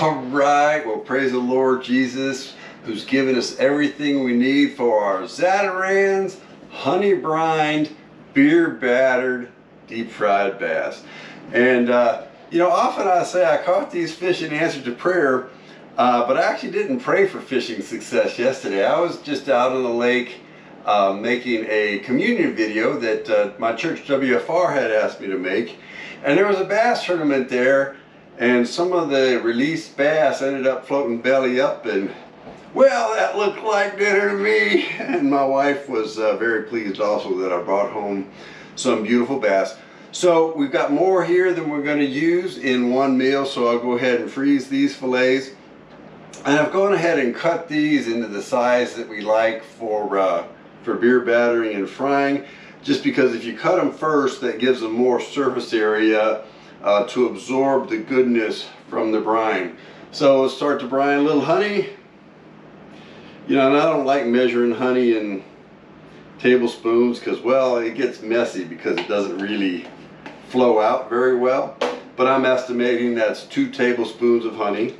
All right, well, praise the Lord Jesus, who's given us everything we need for our Zatarains, honey brined, beer battered, deep fried bass. And you know, often I say I caught these fish in answer to prayer, but I actually didn't pray for fishing success yesterday. I was just out on the lake making a communion video that my church WFR had asked me to make, and there was a bass tournament there. And some of the released bass ended up floating belly up, and well, that looked like dinner to me. And my wife was very pleased also that I brought home some beautiful bass. So we've got more here than we're going to use in one meal, so I'll go ahead and freeze these fillets. And I've gone ahead and cut these into the size that we like for beer battering and frying, just because if you cut them first, that gives them more surface area to absorb the goodness from the brine. So we'll start to brine a little honey. You know, and I don't like measuring honey in tablespoons because, well, it gets messy because it doesn't really flow out very well. But I'm estimating that's 2 tablespoons of honey.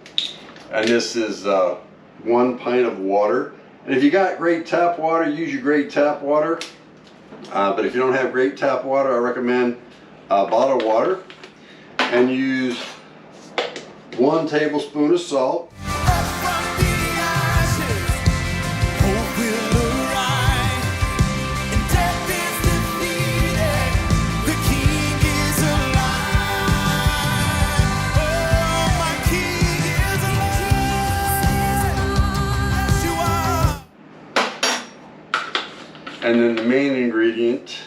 And this is 1 pint of water. And if you got great tap water, use your great tap water. But if you don't have great tap water, I recommend bottled water. And use 1 tablespoon of salt. And then the main ingredient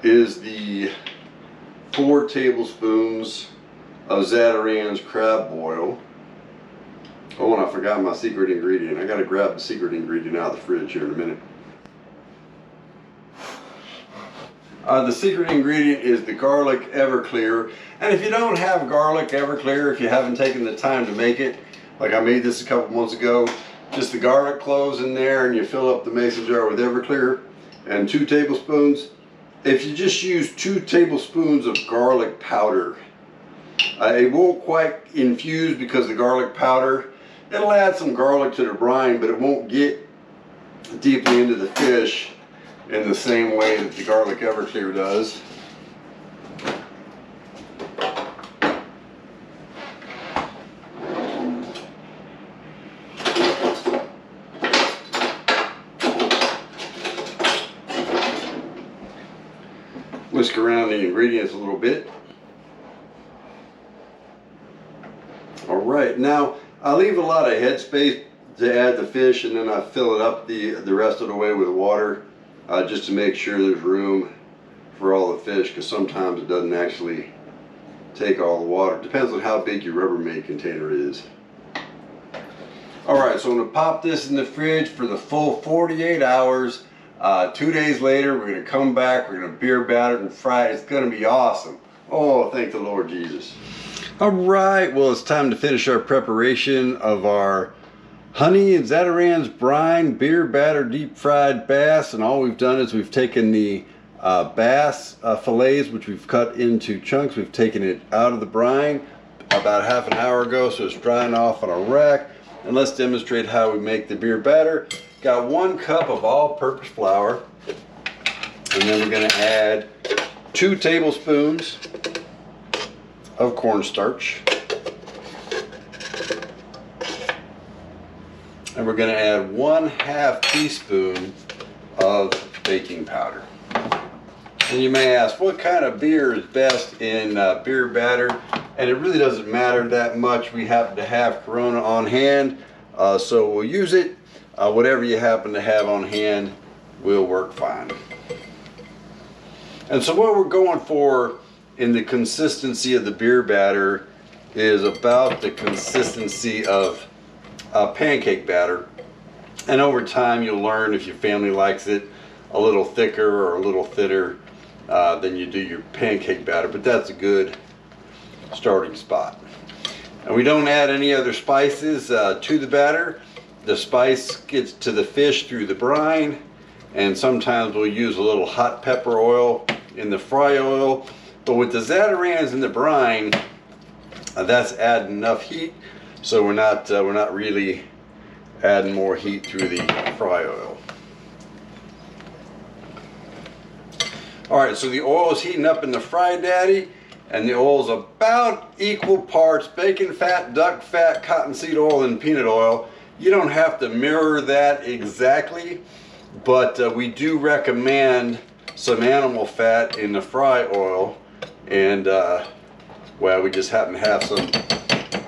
is the 4 tablespoons of Zatarains crab boil. Oh, and I forgot my secret ingredient. I gotta grab the secret ingredient out of the fridge here in a minute. The secret ingredient is the garlic Everclear. And if you don't have garlic Everclear, if you haven't taken the time to make it, like I made this a couple months ago, just the garlic cloves in there and you fill up the mason jar with Everclear and 2 tablespoons. If you just use 2 tablespoons of garlic powder, it won't quite infuse because the garlic powder, it'll add some garlic to the brine, but it won't get deeply into the fish in the same way that the garlic Everclear does. Whisk around the ingredients a little bit. All right, now I leave a lot of headspace to add the fish, and then I fill it up the rest of the way with water, just to make sure there's room for all the fish, because sometimes it doesn't actually take all the water. It depends on how big your Rubbermaid container is. All right, so I'm gonna pop this in the fridge for the full 48 hours. 2 days later, we're going to come back, we're going to beer batter it and fry it. It's going to be awesome. Oh, thank the Lord Jesus. All right, well, it's time to finish our preparation of our honey and Zatarains brine, beer batter, deep fried bass. And all we've done is we've taken the bass fillets, which we've cut into chunks. We've taken it out of the brine about half an hour ago, so it's drying off on a rack. And let's demonstrate how we make the beer batter. Got 1 cup of all-purpose flour, and then we're going to add 2 tablespoons of cornstarch, and we're going to add 1/2 teaspoon of baking powder. And you may ask, what kind of beer is best in beer batter? And it really doesn't matter that much. We happen to have Corona on hand, so we'll use it. Whatever you happen to have on hand will work fine. And so what we're going for in the consistency of the beer batter is about the consistency of pancake batter. And over time you'll learn if your family likes it a little thicker or a little thinner than you do your pancake batter, but that's a good starting spot. And we don't add any other spices to the batter. The spice gets to the fish through the brine, and sometimes we'll use a little hot pepper oil in the fry oil. But with the Zatarains in the brine, That's adding enough heat, so we're not really adding more heat through the fry oil. All right, so the oil is heating up in the Fry Daddy, and the oil is about equal parts bacon fat, duck fat, cottonseed oil, and peanut oil. You don't have to mirror that exactly, but we do recommend some animal fat in the fry oil, and well, we just happen to have some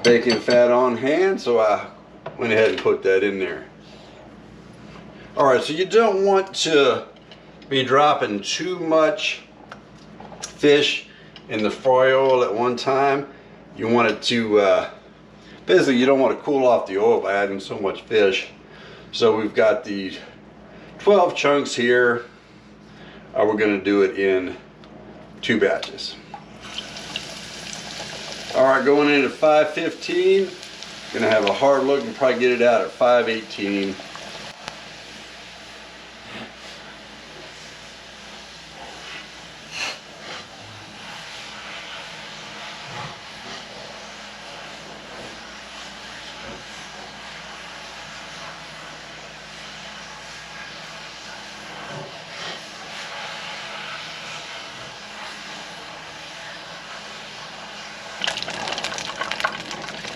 bacon fat on hand, so I went ahead and put that in there. All right, so you don't want to be dropping too much fish in the fry oil at one time. You want it to basically, you don't want to cool off the oil by adding so much fish. So we've got the 12 chunks here. We're going to do it in 2 batches. All right, going in at 5:15. Gonna have a hard look and probably get it out at 5:18.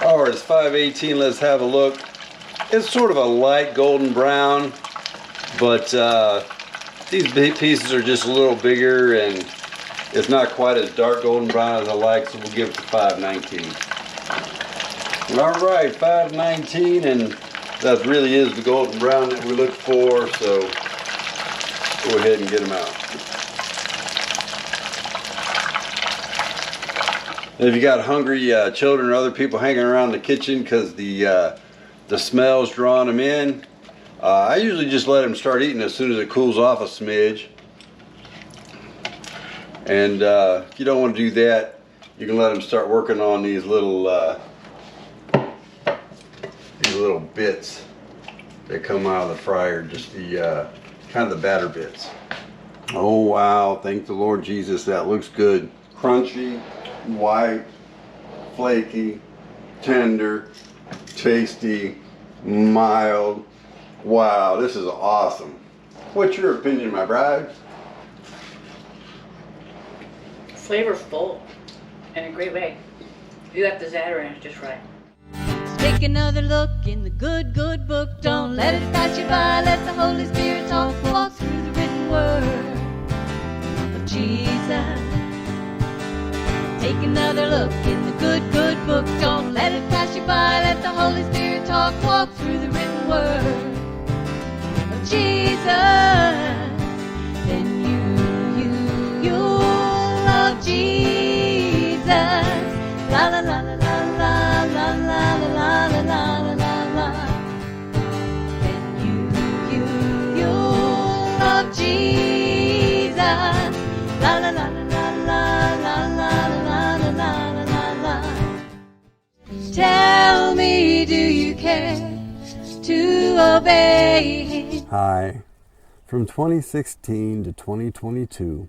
All right, it's 5:18. Let's have a look. It's sort of a light golden brown, but these big pieces are just a little bigger, and it's not quite as dark golden brown as I like, so we'll give it to 5:19. All right, 5:19, and that really is the golden brown that we look for, so go ahead and get them out. If you got hungry children or other people hanging around the kitchen because the smell's drawing them in, I usually just let them start eating as soon as it cools off a smidge. And if you don't want to do that, you can let them start working on these little bits that come out of the fryer, just the kind of the batter bits. Oh wow! Thank the Lord Jesus, that looks good. Crunchy, white, flaky, tender, tasty, mild. Wow, this is awesome. What's your opinion, my bride? Flavorful in a great way. You got the Zatarains just right. Take another look in the good, good book. Don't let it pass you by. Let the Holy Spirit talk. Walk through the written word of Jesus. Take another look in the good, good book. Don't let it pass you by. Let the Holy Spirit talk. Walk through the written word of Jesus. Then you love Jesus. La la la la la la la la la la la la la. Then you love Jesus. La la la la la la la la la la la. Tell me, do you care to obey Him? Hi. From 2016 to 2022,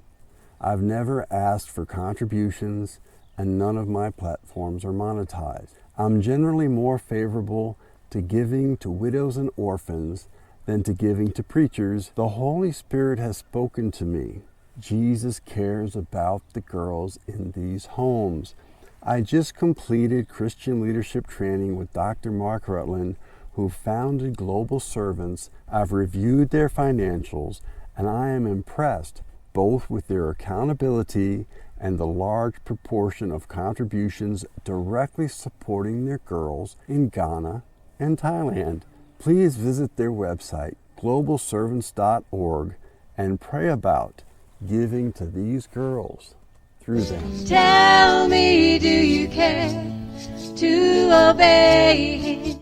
I've never asked for contributions, and none of my platforms are monetized. I'm generally more favorable to giving to widows and orphans than to giving to preachers. The Holy Spirit has spoken to me. Jesus cares about the girls in these homes. I just completed Christian leadership training with Dr. Mark Rutland, who founded Global Servants. I've reviewed their financials, and I am impressed both with their accountability and the large proportion of contributions directly supporting their girls in Ghana and Thailand. Please visit their website, globalservants.org, and pray about giving to these girls through them. Tell me, do you care to obey Him?